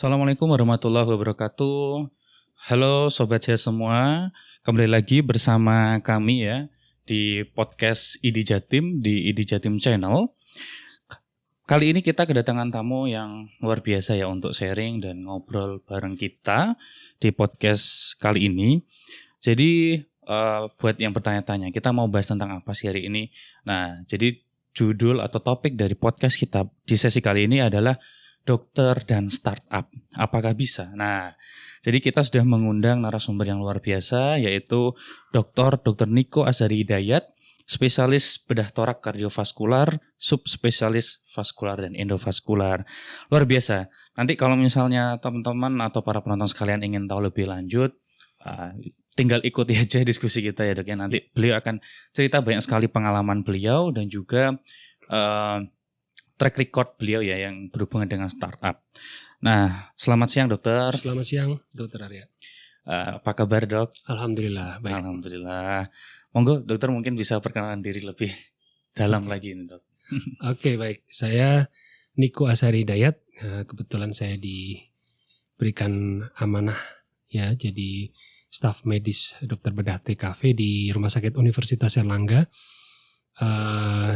Assalamualaikum warahmatullahi wabarakatuh. Halo sobat saya semua, kembali lagi bersama kami ya di podcast ID Jatim di ID Jatim Channel. Kali ini kita kedatangan tamu yang luar biasa ya untuk sharing dan ngobrol bareng kita di podcast kali ini. Jadi buat yang bertanya-tanya, kita mau bahas tentang apa sih hari ini? Nah, jadi judul atau topik dari podcast kita di sesi kali ini adalah dokter dan startup, apakah bisa? Nah, jadi kita sudah mengundang narasumber yang luar biasa, yaitu Dr. Niko Azhari Hidayat, spesialis bedah torak kardiovaskular, subspesialis vaskular dan endovaskular. Luar biasa. Nanti kalau misalnya teman-teman atau para penonton sekalian ingin tahu lebih lanjut, tinggal ikuti aja diskusi kita ya dok ya. Nanti beliau akan cerita banyak sekali pengalaman beliau dan juga track record beliau ya yang berhubungan dengan startup. Nah, selamat siang dokter. Selamat siang dokter Arya. Apa kabar dok? Alhamdulillah baik. Alhamdulillah. Monggo dokter mungkin bisa perkenalan diri lebih dalam lagi nih dok. Oke, baik. Saya Niko Azhari Hidayat. Kebetulan saya diberikan amanah ya jadi staf medis dokter bedah TKV di Rumah Sakit Universitas Airlangga.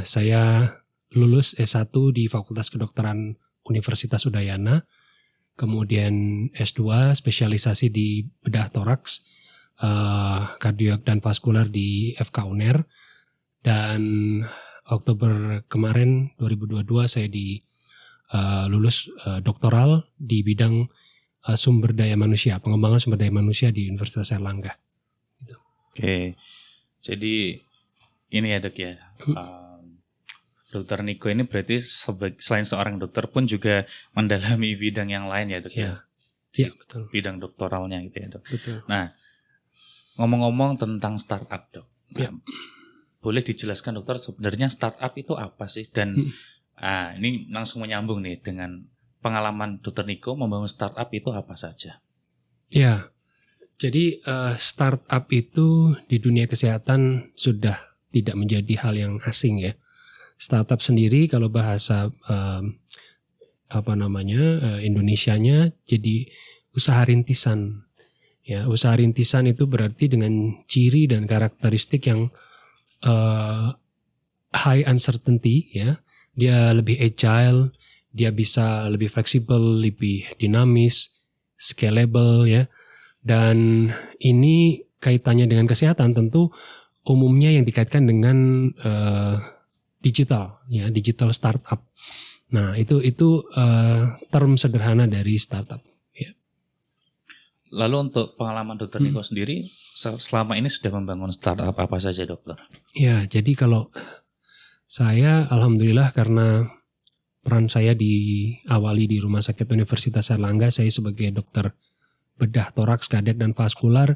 Saya lulus S1 di Fakultas Kedokteran Universitas Udayana, kemudian S2 spesialisasi di bedah toraks, kardio dan vaskular di FK UNER, dan Oktober kemarin 2022 saya lulus doktoral di bidang sumber daya manusia, pengembangan sumber daya manusia di Universitas Airlangga. Gitu. Oke, jadi ini ya dok ya. Dokter Niko ini berarti selain seorang dokter pun juga mendalami bidang yang lain ya dok ya? Iya betul. Bidang doktoralnya gitu ya dok. Betul. Nah, ngomong-ngomong tentang startup dok, ya. Boleh dijelaskan dokter sebenarnya startup itu apa sih? Dan ini langsung menyambung nih dengan pengalaman dokter Niko membangun startup itu apa saja? Ya, jadi startup itu di dunia kesehatan sudah tidak menjadi hal yang asing ya. Startup sendiri kalau bahasa Indonesianya jadi usaha rintisan. Ya, usaha rintisan itu berarti dengan ciri dan karakteristik yang high uncertainty ya. Dia lebih agile, dia bisa lebih fleksibel, lebih dinamis, scalable ya. Dan ini kaitannya dengan kesehatan tentu umumnya yang dikaitkan dengan digital ya, digital startup. Nah, itu term sederhana dari startup ya. Lalu untuk pengalaman dokter Niko sendiri selama ini sudah membangun startup apa saja dokter? Ya, jadi kalau saya alhamdulillah karena peran saya diawali di Rumah Sakit Universitas Airlangga, saya sebagai dokter bedah toraks, kardiak dan vaskular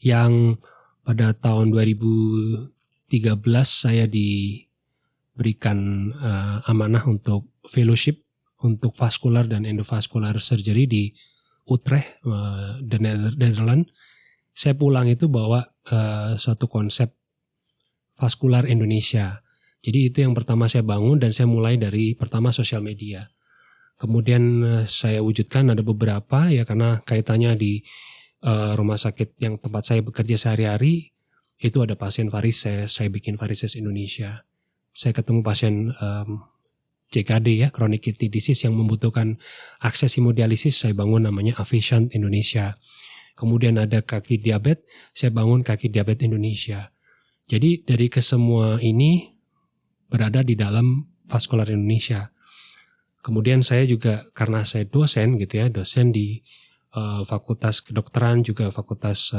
yang pada tahun 2013 saya diberikan amanah untuk fellowship untuk vaskular dan endovaskular surgery di Utrecht, Netherlands. Saya pulang itu bawa suatu konsep vaskular Indonesia. Jadi itu yang pertama saya bangun dan saya mulai dari pertama sosial media. Kemudian saya wujudkan ada beberapa ya karena kaitannya di rumah sakit yang tempat saya bekerja sehari-hari itu ada pasien varises, saya bikin varises Indonesia. Saya ketemu pasien CKD ya, chronic kidney disease yang membutuhkan akses hemodialisis, saya bangun namanya Avicent Indonesia. Kemudian ada kaki diabetes, saya bangun kaki diabetes Indonesia. Jadi dari kesemua ini berada di dalam vaskular Indonesia. Kemudian saya juga karena saya dosen gitu ya, dosen di fakultas kedokteran juga fakultas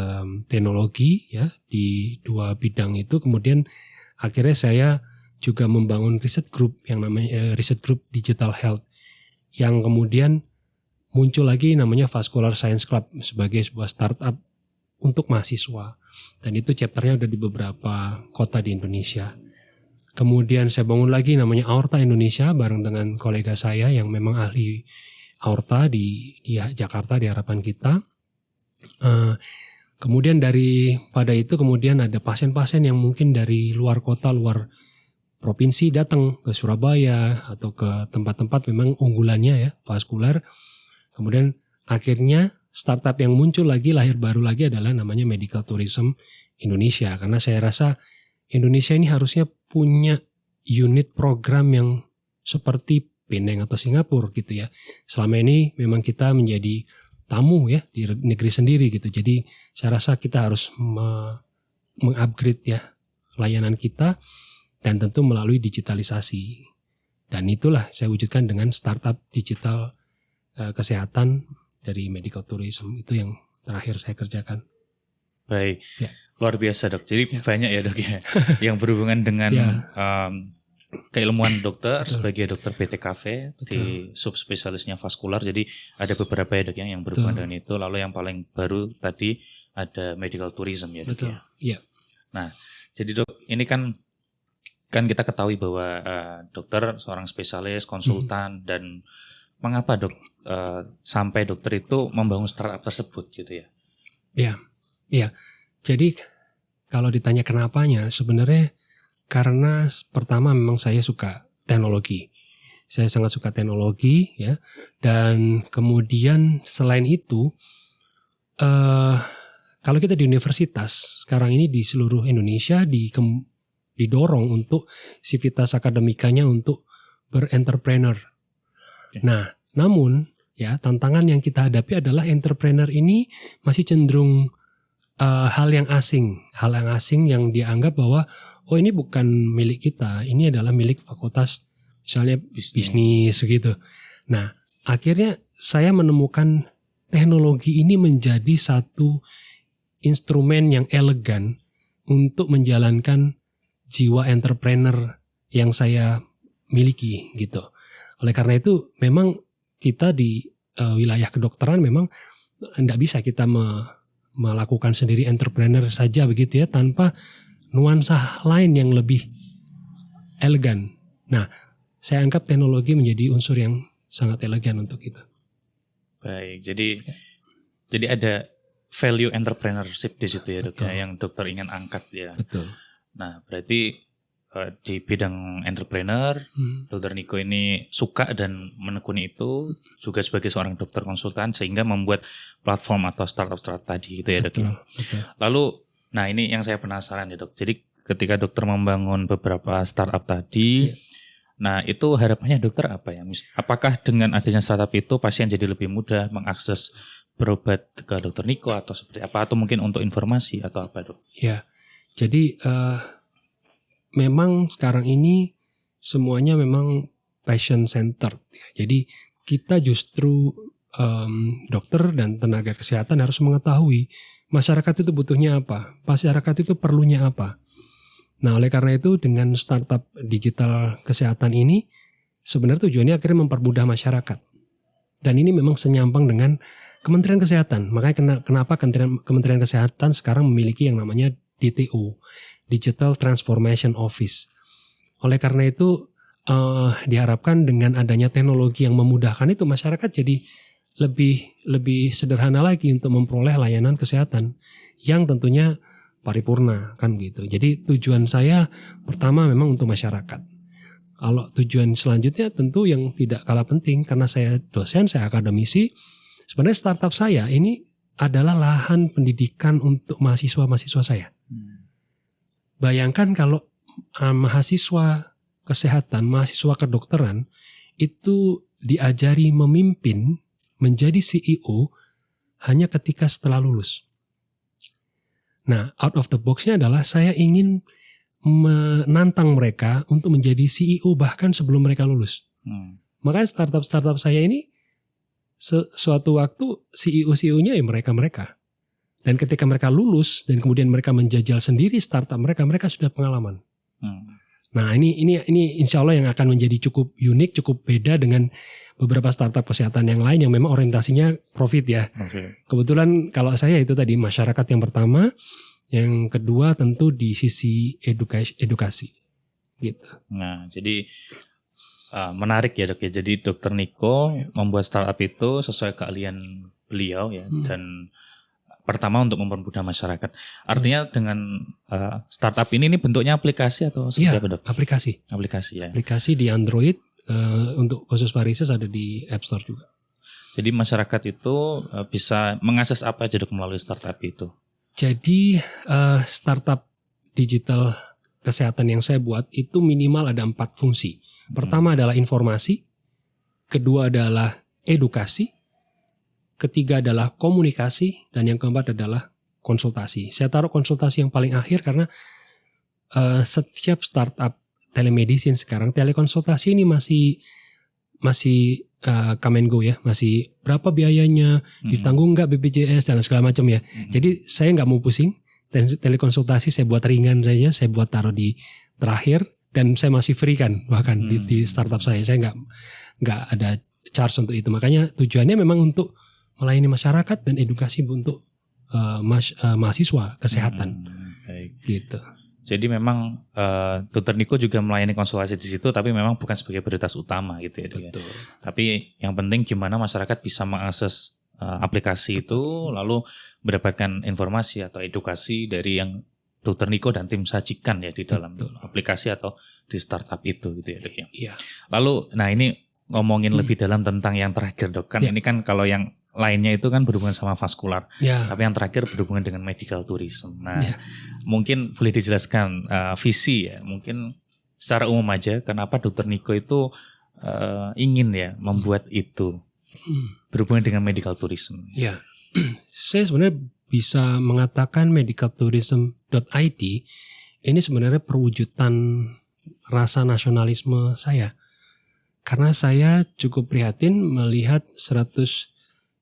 teknologi ya di dua bidang itu. Kemudian akhirnya saya juga membangun riset group yang namanya riset group Digital Health yang kemudian muncul lagi namanya Vascular Science Club sebagai sebuah startup untuk mahasiswa. Dan itu chapternya ada di beberapa kota di Indonesia. Kemudian saya bangun lagi namanya Aorta Indonesia bareng dengan kolega saya yang memang ahli aorta di Jakarta di Harapan Kita. Kemudian pada itu kemudian ada pasien-pasien yang mungkin dari luar kota, luar provinsi datang ke Surabaya atau ke tempat-tempat memang unggulannya ya vaskular. Kemudian akhirnya startup yang muncul lagi, lahir baru lagi adalah namanya Medical Tourism Indonesia. Karena saya rasa Indonesia ini harusnya punya unit program yang seperti Penang atau Singapura gitu ya. Selama ini memang kita menjadi tamu ya di negeri sendiri gitu. Jadi saya rasa kita harus mengupgrade ya layanan kita, dan tentu melalui digitalisasi. Dan itulah saya wujudkan dengan startup digital kesehatan dari Medical Tourism. Itu yang terakhir saya kerjakan. Baik, Ya. Luar biasa dok. Jadi Ya. banyak ya dok ya yang berhubungan dengan Ya. keilmuan dokter Betul. sebagai dokter BTKV di subspesialisnya vaskular. Jadi ada beberapa ya dok yang berhubungan dengan itu. Lalu yang paling baru tadi ada medical tourism ya dok. Betul. Ya. Iya. Nah, jadi dok ini kan kita ketahui bahwa dokter seorang spesialis, konsultan, dan mengapa dok sampai dokter itu membangun startup tersebut gitu ya? Iya. Jadi kalau ditanya kenapanya, sebenarnya karena pertama memang saya suka teknologi. Saya sangat suka teknologi ya. Dan kemudian selain itu, kalau kita di universitas sekarang ini di seluruh Indonesia didorong untuk sivitas akademikanya untuk berentrepreneur. Oke. Nah, namun ya tantangan yang kita hadapi adalah entrepreneur ini masih cenderung hal yang asing yang dianggap bahwa ini bukan milik kita, ini adalah milik fakultas misalnya bisnis gitu. Nah, akhirnya saya menemukan teknologi ini menjadi satu instrumen yang elegan untuk menjalankan jiwa entrepreneur yang saya miliki gitu. Oleh karena itu memang kita di wilayah kedokteran memang tidak bisa kita melakukan sendiri entrepreneur saja begitu ya, tanpa nuansa lain yang lebih elegan. Nah, saya anggap teknologi menjadi unsur yang sangat elegan untuk kita. Baik, jadi ada value entrepreneurship di situ ya dok, ya, yang dokter ingin angkat ya. Betul. Nah, berarti di bidang entrepreneur, dokter Niko ini suka dan menekuni itu juga sebagai seorang dokter konsultan sehingga membuat platform atau startup tadi gitu ya dok. Betul. Lalu, nah ini yang saya penasaran ya dok. Jadi ketika dokter membangun beberapa startup tadi, nah itu harapannya dokter apa ya? Apakah dengan adanya startup itu pasien jadi lebih mudah mengakses berobat ke dokter Niko atau seperti apa? Atau mungkin untuk informasi atau apa dok? Ya, jadi memang sekarang ini semuanya memang patient centered. Jadi kita justru dokter dan tenaga kesehatan harus mengetahui masyarakat itu butuhnya apa, masyarakat itu perlunya apa. Nah, oleh karena itu dengan startup digital kesehatan ini sebenarnya tujuannya akhirnya mempermudah masyarakat. Dan ini memang senyampang dengan Kementerian Kesehatan. Makanya kenapa Kementerian Kesehatan sekarang memiliki yang namanya DTO, Digital Transformation Office. Oleh karena itu diharapkan dengan adanya teknologi yang memudahkan itu masyarakat jadi lebih sederhana lagi untuk memperoleh layanan kesehatan yang tentunya paripurna kan gitu. Jadi tujuan saya pertama memang untuk masyarakat. Kalau tujuan selanjutnya tentu yang tidak kalah penting karena saya dosen, saya akademisi. Sebenarnya startup saya ini adalah lahan pendidikan untuk mahasiswa-mahasiswa saya. Bayangkan kalau mahasiswa kesehatan, mahasiswa kedokteran itu diajari memimpin menjadi CEO hanya ketika setelah lulus. Nah, out of the box-nya adalah saya ingin menantang mereka untuk menjadi CEO bahkan sebelum mereka lulus. Makanya startup saya ini suatu waktu CEO-nya ya mereka. Dan ketika mereka lulus dan kemudian mereka menjajal sendiri startup mereka sudah pengalaman. Nah ini insya Allah yang akan menjadi cukup unik, cukup beda dengan beberapa startup kesehatan yang lain yang memang orientasinya profit ya. Okay. Kebetulan kalau saya itu tadi masyarakat yang pertama, yang kedua tentu di sisi edukasi gitu. Nah jadi menarik ya dok ya. Jadi dokter Niko membuat startup itu sesuai keahlian beliau ya dan pertama untuk mempermudah masyarakat. Artinya dengan startup ini bentuknya aplikasi atau seperti apa dok? Aplikasi. Aplikasi ya. Aplikasi di Android untuk khusus varises ada di App Store juga. Jadi masyarakat itu bisa mengakses apa aja Dok melalui startup itu? Jadi startup digital kesehatan yang saya buat itu minimal ada 4 fungsi. Pertama adalah informasi, kedua adalah edukasi, ketiga adalah komunikasi, dan yang keempat adalah konsultasi. Saya taruh konsultasi yang paling akhir karena setiap startup telemedicine sekarang, telekonsultasi ini masih come and go ya, masih berapa biayanya, ditanggung nggak BPJS dan segala macam ya. Jadi saya nggak mau pusing, telekonsultasi saya buat ringan saja, saya buat taruh di terakhir dan saya masih free kan bahkan di startup saya nggak ada charge untuk itu. Makanya tujuannya memang untuk melayani masyarakat dan edukasi untuk mahasiswa kesehatan. Baik. Gitu. Jadi memang Dr. Niko juga melayani konsultasi di situ, tapi memang bukan sebagai prioritas utama gitu ya. Betul. Tapi yang penting gimana masyarakat bisa mengakses aplikasi itu, lalu mendapatkan informasi atau edukasi dari yang Dr. Niko dan tim sajikan ya di dalam aplikasi atau di startup itu gitu ya Dok ya. Iya. Lalu, nah ini ngomongin lebih dalam tentang yang terakhir Dok, kan ini kan kalau yang lainnya itu kan berhubungan sama vaskular, tapi yang terakhir berhubungan dengan medical tourism. Nah, mungkin boleh dijelaskan visi ya, mungkin secara umum aja, kenapa Dr. Niko itu ingin ya membuat itu berhubungan dengan medical tourism. Ya, saya sebenarnya bisa mengatakan medicaltourism.id ini sebenarnya perwujudan rasa nasionalisme saya, karena saya cukup prihatin melihat 100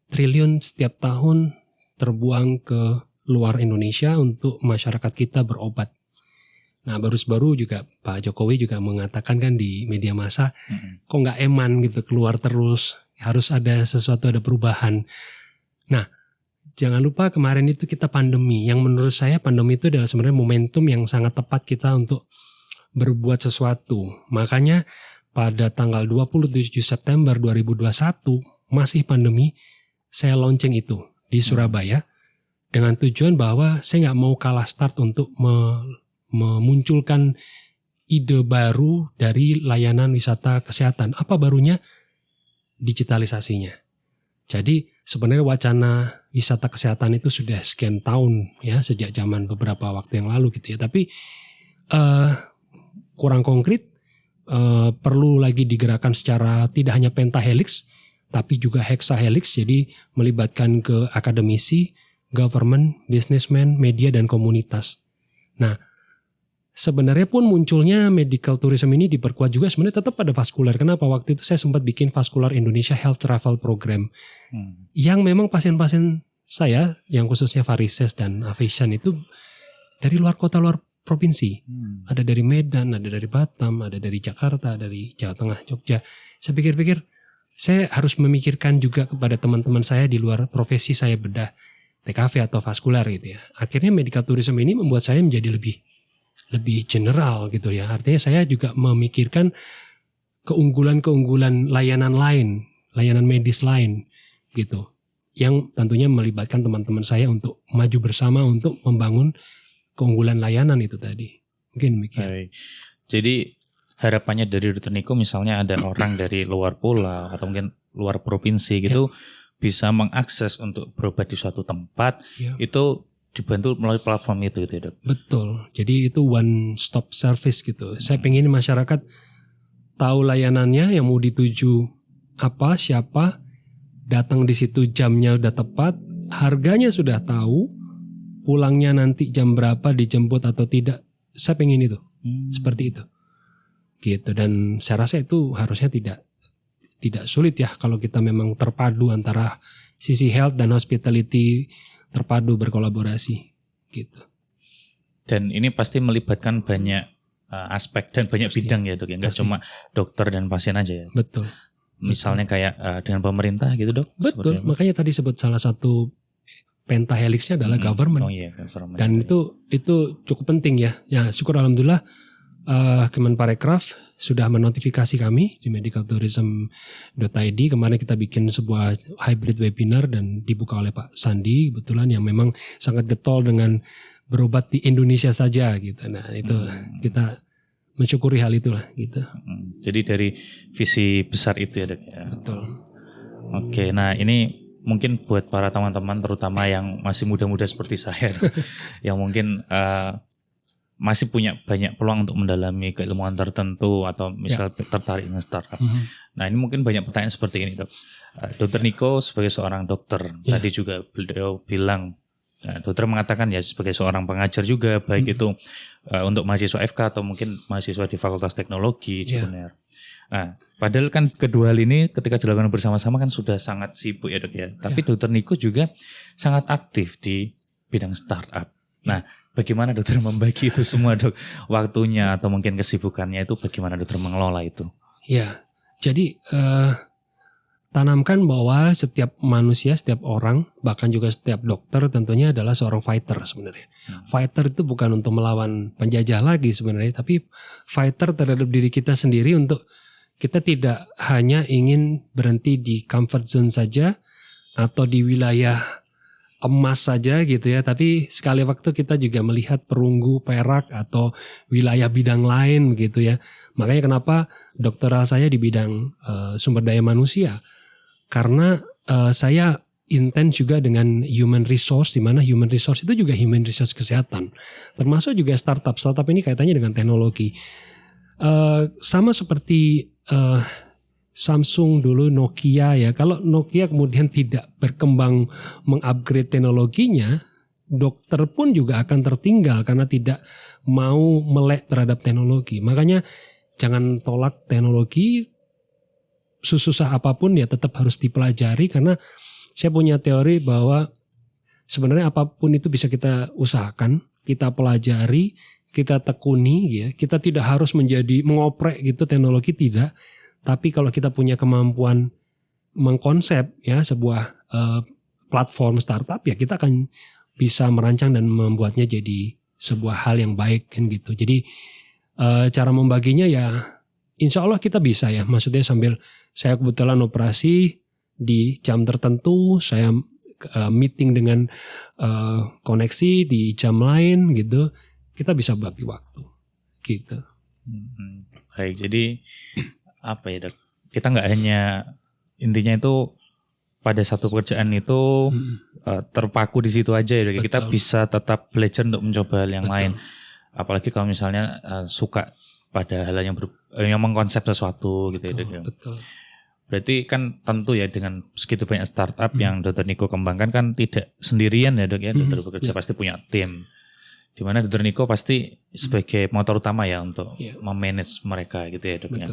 triliun setiap tahun terbuang ke luar Indonesia untuk masyarakat kita berobat. Nah baru juga Pak Jokowi juga mengatakan kan di media massa, kok nggak eman gitu keluar terus, harus ada sesuatu, ada perubahan. Nah jangan lupa kemarin itu kita pandemi, yang menurut saya pandemi itu adalah sebenarnya momentum yang sangat tepat kita untuk berbuat sesuatu. Makanya pada tanggal 27 September 2021 masih pandemi, saya launching itu di Surabaya dengan tujuan bahwa saya nggak mau kalah start untuk memunculkan ide baru dari layanan wisata kesehatan. Apa barunya? Digitalisasinya. Jadi sebenarnya wacana wisata kesehatan itu sudah sekian tahun ya, sejak zaman beberapa waktu yang lalu gitu ya. Tapi kurang konkret, perlu lagi digerakkan secara tidak hanya pentahelix, tapi juga hexahelix, jadi melibatkan ke akademisi, government, businessman, media, dan komunitas. Nah, sebenarnya pun munculnya medical tourism ini diperkuat juga sebenarnya tetap pada vaskular. Kenapa? Waktu itu saya sempat bikin Vascular Indonesia Health Travel Program, yang memang pasien-pasien saya, yang khususnya varises dan aphasia itu dari luar kota, luar provinsi. Ada dari Medan, ada dari Batam, ada dari Jakarta, dari Jawa Tengah, Jogja. Saya pikir-pikir, saya harus memikirkan juga kepada teman-teman saya di luar profesi saya bedah TKV atau vaskular gitu ya. Akhirnya medical tourism ini membuat saya menjadi lebih general gitu ya. Artinya saya juga memikirkan keunggulan-keunggulan layanan lain, layanan medis lain gitu. Yang tentunya melibatkan teman-teman saya untuk maju bersama untuk membangun keunggulan layanan itu tadi. Mungkin demikian. Jadi harapannya dari Dr. Niko misalnya ada orang dari luar pulau atau mungkin luar provinsi gitu bisa mengakses untuk berobat di suatu tempat, itu dibantu melalui platform itu gitu ya Dok? Betul, jadi itu one stop service gitu. Saya pengen masyarakat tahu layanannya, yang mau dituju apa, siapa, datang di situ jamnya udah tepat, harganya sudah tahu, pulangnya nanti jam berapa, dijemput atau tidak. Saya pengen itu, seperti itu. Gitu, dan saya rasa itu harusnya tidak sulit ya kalau kita memang terpadu antara sisi health dan hospitality, terpadu berkolaborasi gitu. Dan ini pasti melibatkan banyak aspek dan banyak bidang ya Dok ya, nggak cuma dokter dan pasien aja ya. Betul. Misalnya kayak dengan pemerintah gitu Dok. Betul, makanya tadi sebut salah satu pentahelixnya adalah government. Government. Dan itu cukup penting ya. Ya syukur alhamdulillah Kemenparekraf sudah menotifikasi kami di medicaltourism.id. Kemarin kita bikin sebuah hybrid webinar dan dibuka oleh Pak Sandi kebetulan, yang memang sangat getol dengan berobat di Indonesia saja gitu. Nah itu kita mensyukuri hal itulah gitu. Jadi dari visi besar itu ya Dok ya. Betul. Oke, nah ini mungkin buat para teman-teman terutama yang masih muda-muda seperti saya yang mungkin masih punya banyak peluang untuk mendalami keilmuan tertentu atau misal tertarik dengan startup. Nah ini mungkin banyak pertanyaan seperti ini dok. Dokter Niko sebagai seorang dokter, tadi juga beliau bilang, dokter mengatakan ya sebagai seorang pengajar juga, baik itu untuk mahasiswa FK atau mungkin mahasiswa di Fakultas Teknologi, Cipuner. Nah, padahal kan kedua hal ini ketika dilakukan bersama-sama kan sudah sangat sibuk ya dok ya. Tapi dokter Niko juga sangat aktif di bidang startup. Nah, bagaimana dokter membagi itu semua dok? Waktunya atau mungkin kesibukannya itu bagaimana dokter mengelola itu? Ya, jadi tanamkan bahwa setiap manusia, setiap orang, bahkan juga setiap dokter tentunya adalah seorang fighter sebenarnya. Fighter itu bukan untuk melawan penjajah lagi sebenarnya, tapi fighter terhadap diri kita sendiri untuk kita tidak hanya ingin berhenti di comfort zone saja atau di wilayah emas saja gitu ya, tapi sekali waktu kita juga melihat perunggu, perak atau wilayah bidang lain gitu ya. Makanya kenapa doktoral saya di bidang sumber daya manusia, karena saya intens juga dengan human resource, di mana human resource itu juga human resource kesehatan, termasuk juga startup ini kaitannya dengan teknologi. Sama seperti Samsung dulu, Nokia ya. Kalau Nokia kemudian tidak berkembang mengupgrade teknologinya, dokter pun juga akan tertinggal karena tidak mau melek terhadap teknologi. Makanya jangan tolak teknologi, sesusah apapun ya tetap harus dipelajari, karena saya punya teori bahwa sebenarnya apapun itu bisa kita usahakan, kita pelajari, kita tekuni ya. Kita tidak harus mengoprek gitu teknologi, tidak. Tapi kalau kita punya kemampuan mengkonsep ya sebuah platform startup, ya kita akan bisa merancang dan membuatnya jadi sebuah hal yang baik kan gitu. Jadi cara membaginya ya insya Allah kita bisa ya. Maksudnya sambil saya kebetulan operasi di jam tertentu, saya meeting dengan koneksi di jam lain gitu, kita bisa bagi waktu gitu. Baik, jadi apa ya dok? Kita nggak hanya intinya itu pada satu pekerjaan itu terpaku di situ aja ya dok. Kita bisa tetap belajar untuk mencoba hal yang lain. Apalagi kalau misalnya suka pada hal yang mengkonsep sesuatu gitu ya dok. Betul. Berarti kan tentu ya dengan segitu banyak startup yang dokter Niko kembangkan kan tidak sendirian ya dok ya. Dokter bekerja pasti punya tim. Di mana dokter Niko pasti sebagai motor utama ya untuk memanage mereka gitu ya dok ya.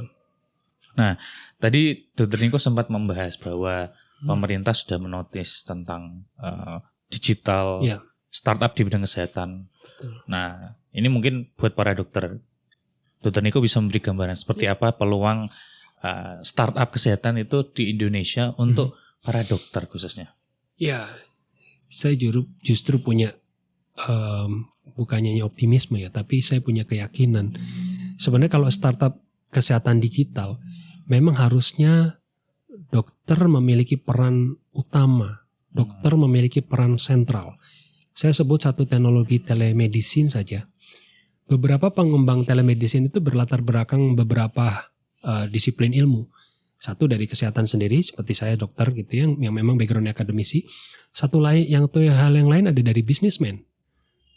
Nah, tadi dokter Niko sempat membahas bahwa pemerintah sudah menotis tentang digital startup di bidang kesehatan. Nah, ini mungkin buat para dokter Niko bisa memberi gambaran seperti apa peluang startup kesehatan itu di Indonesia untuk para dokter khususnya. Ya, saya justru punya bukannya optimisme ya, tapi saya punya keyakinan. Sebenarnya kalau startup kesehatan digital, memang harusnya dokter memiliki peran utama, dokter memiliki peran sentral. Saya sebut satu teknologi telemedicine saja. Beberapa pengembang telemedicine itu berlatar belakang beberapa disiplin ilmu. Satu dari kesehatan sendiri, seperti saya dokter gitu yang memang background akademisi. Satu lain hal yang lain ada dari bisnismen,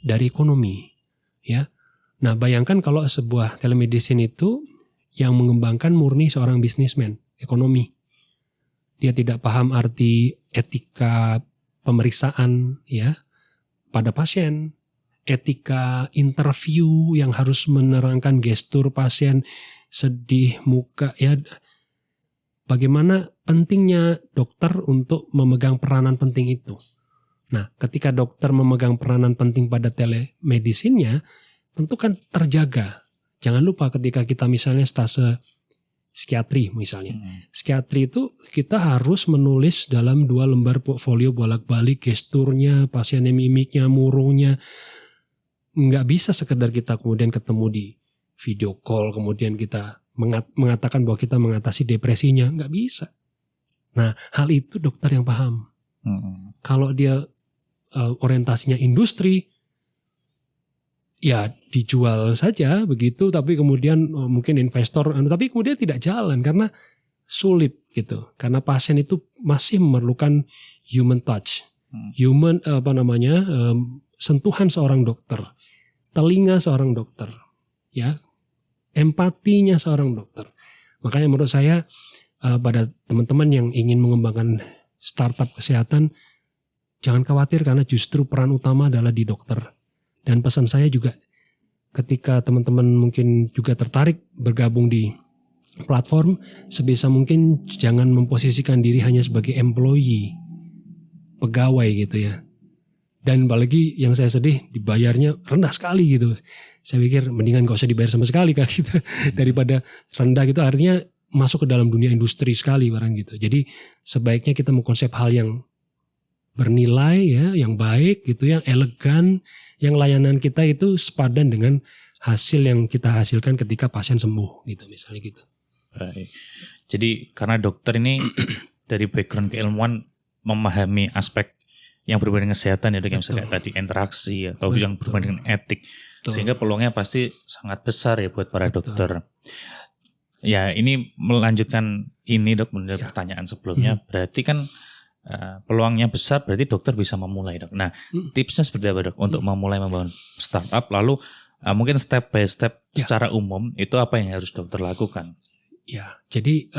dari ekonomi, ya. Nah, bayangkan kalau sebuah telemedicine itu yang mengembangkan murni seorang bisnismen, ekonomi. Dia tidak paham arti etika pemeriksaan ya pada pasien, etika interview yang harus menerangkan gestur pasien sedih, muka ya. Bagaimana pentingnya dokter untuk memegang peranan penting itu. Nah, ketika dokter memegang peranan penting pada telemedicine-nya, tentu kan terjaga. Jangan lupa ketika kita misalnya stase psikiatri misalnya. Psikiatri itu kita harus menulis dalam 2 lembar portfolio bolak-balik gesturnya, pasiennya, mimiknya, murungnya. Nggak bisa sekedar kita kemudian ketemu di video call, kemudian kita mengatakan bahwa kita mengatasi depresinya. Nggak bisa. Nah, hal itu dokter yang paham. Kalau dia orientasinya industri, ya dijual saja begitu, tapi kemudian mungkin investor, tapi kemudian tidak jalan karena sulit gitu, karena pasien itu masih memerlukan human touch, sentuhan seorang dokter, telinga seorang dokter, ya, empatinya seorang dokter. Makanya menurut saya pada teman-teman yang ingin mengembangkan startup kesehatan, jangan khawatir karena justru peran utama adalah di dokter. Dan pesan saya juga ketika teman-teman mungkin juga tertarik bergabung di platform, sebisa mungkin jangan memposisikan diri hanya sebagai employee, pegawai gitu ya. Dan apalagi yang saya sedih, dibayarnya rendah sekali gitu. Saya pikir mendingan gak usah dibayar sama sekali kali gitu. Daripada rendah gitu, artinya masuk ke dalam dunia industri sekali barang gitu. Jadi sebaiknya kita mengkonsep hal yang bernilai ya, yang baik gitu, yang elegan, yang layanan kita itu sepadan dengan hasil yang kita hasilkan ketika pasien sembuh gitu, misalnya gitu. Baik. Jadi karena dokter ini dari background keilmuan memahami aspek yang berhubungan dengan kesehatan ya, yang misalnya kayak tadi interaksi atau yang berhubungan dengan etik. Betul. Sehingga peluangnya pasti sangat besar ya buat para dokter. Ya, ini melanjutkan ini Dok, menurut pertanyaan sebelumnya. Berarti kan peluangnya besar, berarti dokter bisa memulai Dok. Nah, tipsnya seperti apa Dok untuk memulai membangun startup? Lalu mungkin step by step secara umum itu apa yang harus dokter lakukan? Ya, jadi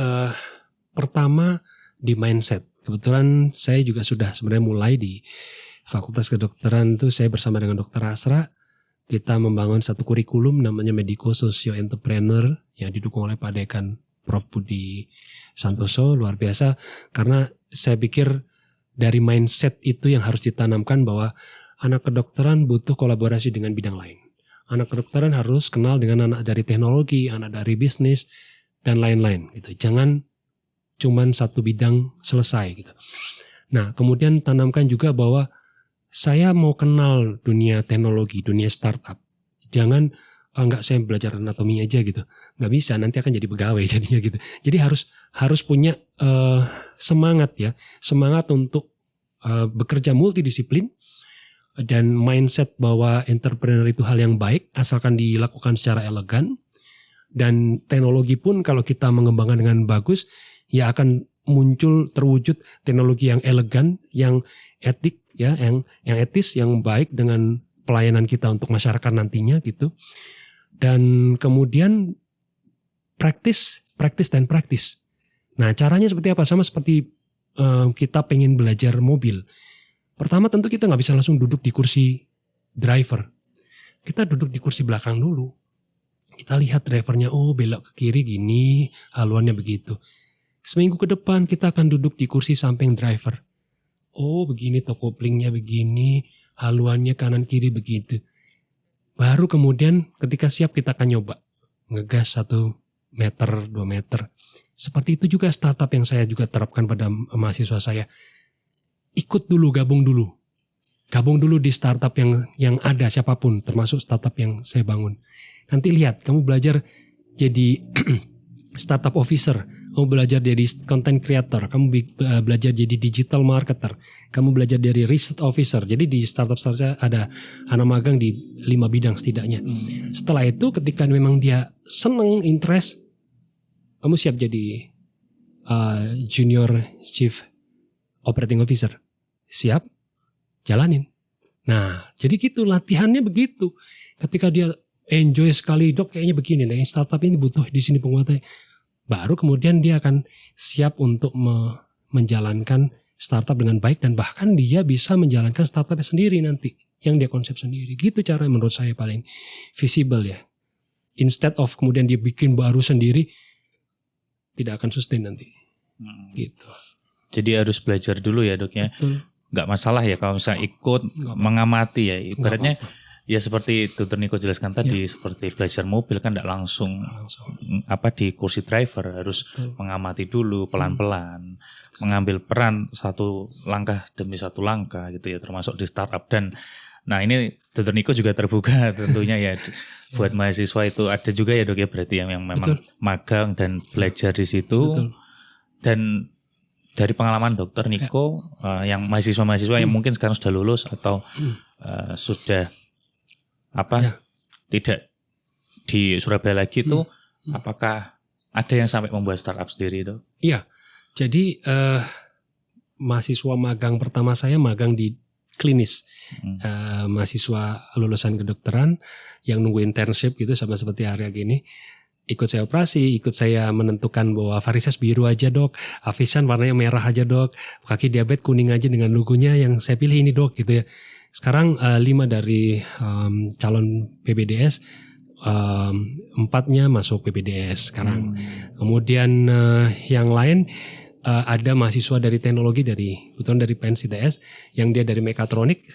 pertama di mindset. Kebetulan saya juga sudah sebenarnya mulai di Fakultas Kedokteran itu, saya bersama dengan Dr. Asra, kita membangun satu kurikulum namanya Medico Socio Entrepreneur yang didukung oleh Pak Dekan Prof. Budi Santoso, luar biasa. Karena saya pikir dari mindset itu yang harus ditanamkan bahwa anak kedokteran butuh kolaborasi dengan bidang lain. Anak kedokteran harus kenal dengan anak dari teknologi, anak dari bisnis, dan lain-lain gitu. Jangan cuman satu bidang selesai gitu. Nah, kemudian tanamkan juga bahwa saya mau kenal dunia teknologi, dunia startup. Jangan enggak, saya belajar anatomi aja gitu. Enggak bisa, nanti akan jadi pegawai jadinya gitu. Jadi harus punya semangat ya, semangat untuk bekerja multidisiplin dan mindset bahwa entrepreneur itu hal yang baik asalkan dilakukan secara elegan. Dan teknologi pun kalau kita mengembangkan dengan bagus, ya akan muncul terwujud teknologi yang elegan, yang etik ya, yang etis, yang baik dengan pelayanan kita untuk masyarakat nantinya gitu. Dan kemudian praktis. Nah, caranya seperti apa? Sama seperti kita pengen belajar mobil. Pertama tentu kita nggak bisa langsung duduk di kursi driver. Kita duduk di kursi belakang dulu. Kita lihat drivernya, oh belok ke kiri gini, haluannya begitu. Seminggu ke depan kita akan duduk di kursi samping driver. Oh begini top couplingnya begini, haluannya kanan kiri begitu. Baru kemudian ketika siap kita akan nyoba. Ngegas 1 meter, 2 meter. Seperti itu juga startup yang saya juga terapkan pada mahasiswa saya. Ikut dulu, gabung dulu. Gabung dulu di startup yang ada siapapun, termasuk startup yang saya bangun. Nanti lihat, kamu belajar jadi startup officer, kamu belajar jadi content creator, kamu belajar jadi digital marketer, kamu belajar dari research officer. Jadi di startup saya ada anak magang di 5 bidang setidaknya. Setelah itu ketika memang dia seneng, interest, kamu siap jadi junior chief operating officer. Siap, jalanin. Nah, jadi gitu latihannya begitu. Ketika dia enjoy sekali, Dok kayaknya begini nih, startup ini butuh di sini penguatnya. Baru kemudian dia akan siap untuk menjalankan startup dengan baik dan bahkan dia bisa menjalankan startupnya sendiri nanti yang dia konsep sendiri. Gitu cara menurut saya paling visible ya. Instead of kemudian dia bikin baru sendiri, tidak akan sustain nanti. Gitu. Jadi harus belajar dulu ya Dok ya. Betul. Nggak masalah ya kalau misalnya ikut mengamati ya. Ibaratnya ya seperti Dr. Niko jelaskan tadi, seperti belajar mobil kan tidak langsung di kursi driver, harus mengamati dulu pelan-pelan, mengambil peran satu langkah demi satu langkah gitu ya, termasuk di startup. Dan nah ini Dr. Niko juga terbuka tentunya ya buat mahasiswa itu ada juga ya Dok ya, berarti yang memang magang dan belajar di situ. Dan dari pengalaman Dr. Niko yang mahasiswa-mahasiswa yang mungkin sekarang sudah lulus atau sudah tidak di Surabaya lagi itu, apakah ada yang sampai membuat startup sendiri itu? Iya, jadi mahasiswa magang pertama saya magang di klinis. Mahasiswa lulusan kedokteran yang nunggu internship gitu, sama seperti Arya gini. Ikut saya operasi, ikut saya menentukan bahwa varises biru aja dok, Avisan warnanya merah aja dok, kaki diabetes kuning aja dengan logonya yang saya pilih ini dok gitu ya. Sekarang 5 dari calon PPDS, 4-nya masuk PPDS sekarang. Kemudian yang lain ada mahasiswa dari teknologi kebetulan dari PNCTS yang dia dari mekatronik,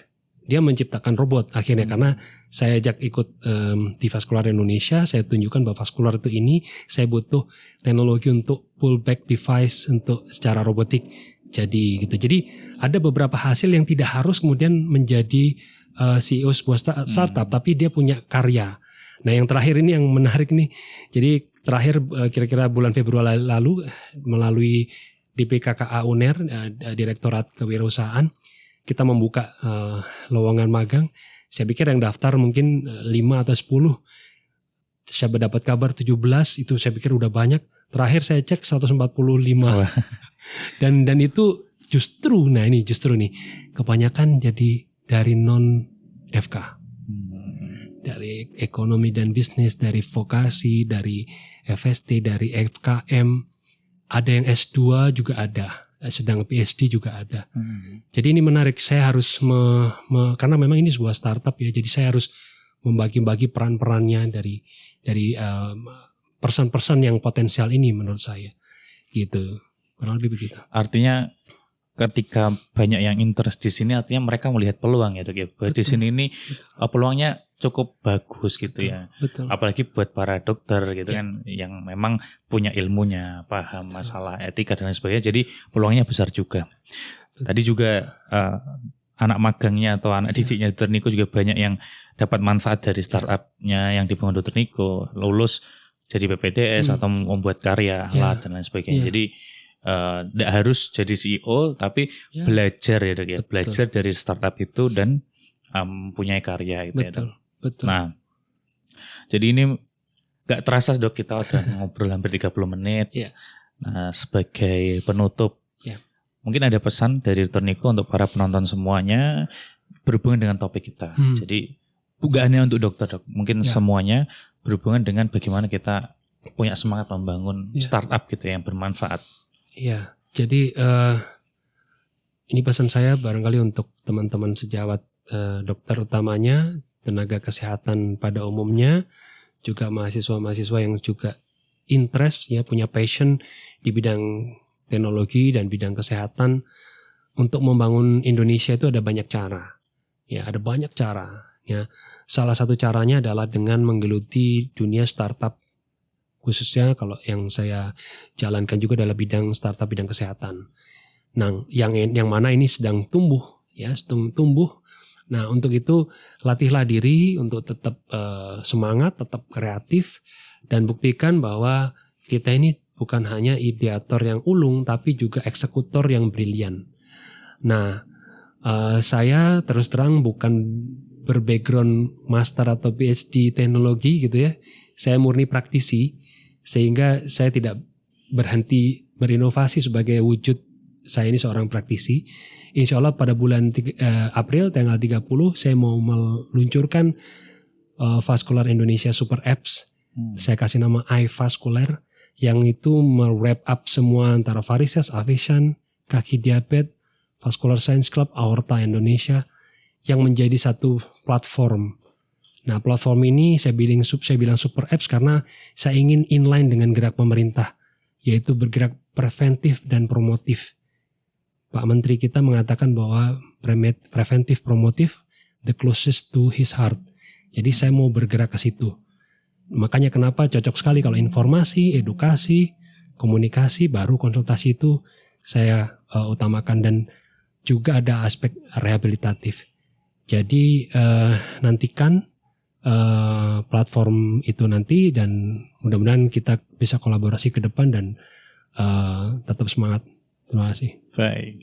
dia menciptakan robot akhirnya karena saya ajak ikut di Vaskular Indonesia, saya tunjukkan bahwa vaskular itu ini saya butuh teknologi untuk pullback device untuk secara robotik. Jadi gitu. Jadi ada beberapa hasil yang tidak harus kemudian menjadi CEO sebuah startup, tapi dia punya karya. Nah yang terakhir ini yang menarik nih. Jadi terakhir kira-kira bulan Februari lalu melalui DPKKA UNER, Direktorat Kewirausahaan, kita membuka lowongan magang. Saya pikir yang daftar mungkin 5 atau 10. Saya mendapat kabar 17, itu saya pikir udah banyak. Terakhir saya cek 145. Dan itu justru nih kebanyakan jadi dari non FK. Dari ekonomi dan bisnis, dari vokasi, dari FST, dari FKM. Ada yang S2 juga ada. Sedang PhD juga ada. Jadi ini menarik. Saya harus karena memang ini sebuah startup ya. Jadi saya harus membagi-bagi peran-perannya dari person-person yang potensial ini menurut saya. Gitu. Kurang lebih begitu. Artinya ketika banyak yang interest di sini, artinya mereka melihat peluang ya dok ya. Di sini ini peluangnya cukup bagus gitu ya. Betul. Apalagi buat para dokter gitu kan yang memang punya ilmunya, paham masalah etika dan lain sebagainya. Jadi peluangnya besar juga. Tadi juga anak magangnya atau anak didiknya Dr. Niko juga banyak yang dapat manfaat dari startupnya yang dibangun Dr. Niko, lulus jadi PPDS atau membuat karya alat dan lain sebagainya. Jadi tidak harus jadi CEO tapi belajar ya dok ya. Belajar dari startup itu dan punya karya gitu ya dok. Betul. Nah, jadi ini gak terasa dok kita udah ngobrol hampir 30 menit. Nah, sebagai penutup, mungkin ada pesan dari Dr. Niko untuk para penonton semuanya berhubungan dengan topik kita. Jadi bukan hanya untuk dokter dok, mungkin semuanya berhubungan dengan bagaimana kita punya semangat membangun startup gitu yang bermanfaat. Iya, jadi ini pesan saya barangkali untuk teman-teman sejawat dokter utamanya, tenaga kesehatan pada umumnya, juga mahasiswa-mahasiswa yang juga interest ya, punya passion di bidang teknologi dan bidang kesehatan. Untuk membangun Indonesia itu ada banyak cara. Ya, ada banyak cara ya. Salah satu caranya adalah dengan menggeluti dunia startup, khususnya kalau yang saya jalankan juga adalah bidang startup bidang kesehatan. Nah, yang mana ini sedang tumbuh ya, sedang tumbuh. Nah, untuk itu latihlah diri untuk tetap semangat, tetap kreatif, dan buktikan bahwa kita ini bukan hanya ideator yang ulung, tapi juga eksekutor yang brilian. Nah, saya terus terang bukan berbackground master atau PhD teknologi gitu ya. Saya murni praktisi, sehingga saya tidak berhenti berinovasi sebagai wujud saya ini seorang praktisi. Insya Allah pada bulan April tanggal 30 saya mau meluncurkan Vaskular Indonesia Super Apps. Saya kasih nama iVascular, yang itu me-wrap up semua antara varises, Avisan, kaki diabetes, Vascular Science Club, Aorta Indonesia, yang menjadi satu platform. Nah, platform ini saya bilang Super Apps karena saya ingin inline dengan gerak pemerintah, yaitu bergerak preventif dan promotif. Pak Menteri kita mengatakan bahwa preventif promotif the closest to his heart. Jadi saya mau bergerak ke situ. Makanya kenapa cocok sekali kalau informasi, edukasi, komunikasi, baru konsultasi itu saya utamakan, dan juga ada aspek rehabilitatif. Jadi nantikan platform itu nanti, dan mudah-mudahan kita bisa kolaborasi ke depan dan tetap semangat. Terima kasih. Baik,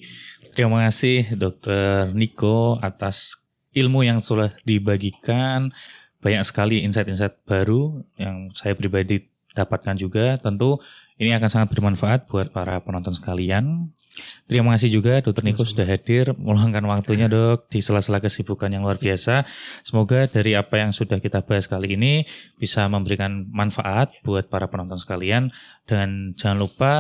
terima kasih Dr. Niko atas ilmu yang sudah dibagikan. Banyak sekali insight-insight baru yang saya pribadi dapatkan juga. Tentu ini akan sangat bermanfaat buat para penonton sekalian. Terima kasih juga Dr. Niko sudah hadir, meluangkan waktunya Dok di sela-sela kesibukan yang luar biasa. Semoga dari apa yang sudah kita bahas kali ini bisa memberikan manfaat buat para penonton sekalian. Dan jangan lupa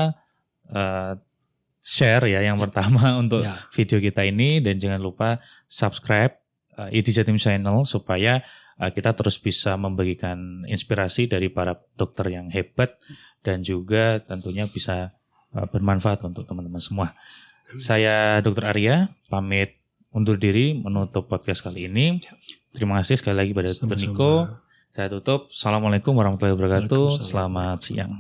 share ya yang pertama untuk video kita ini, dan jangan lupa subscribe ID Jatim Channel supaya kita terus bisa membagikan inspirasi dari para dokter yang hebat dan juga tentunya bisa bermanfaat untuk teman-teman semua. Saya Dr. Arya pamit undur diri menutup podcast kali ini. Terima kasih sekali lagi pada Dr. Niko. Saya tutup. Assalamualaikum warahmatullahi wabarakatuh. Selamat siang.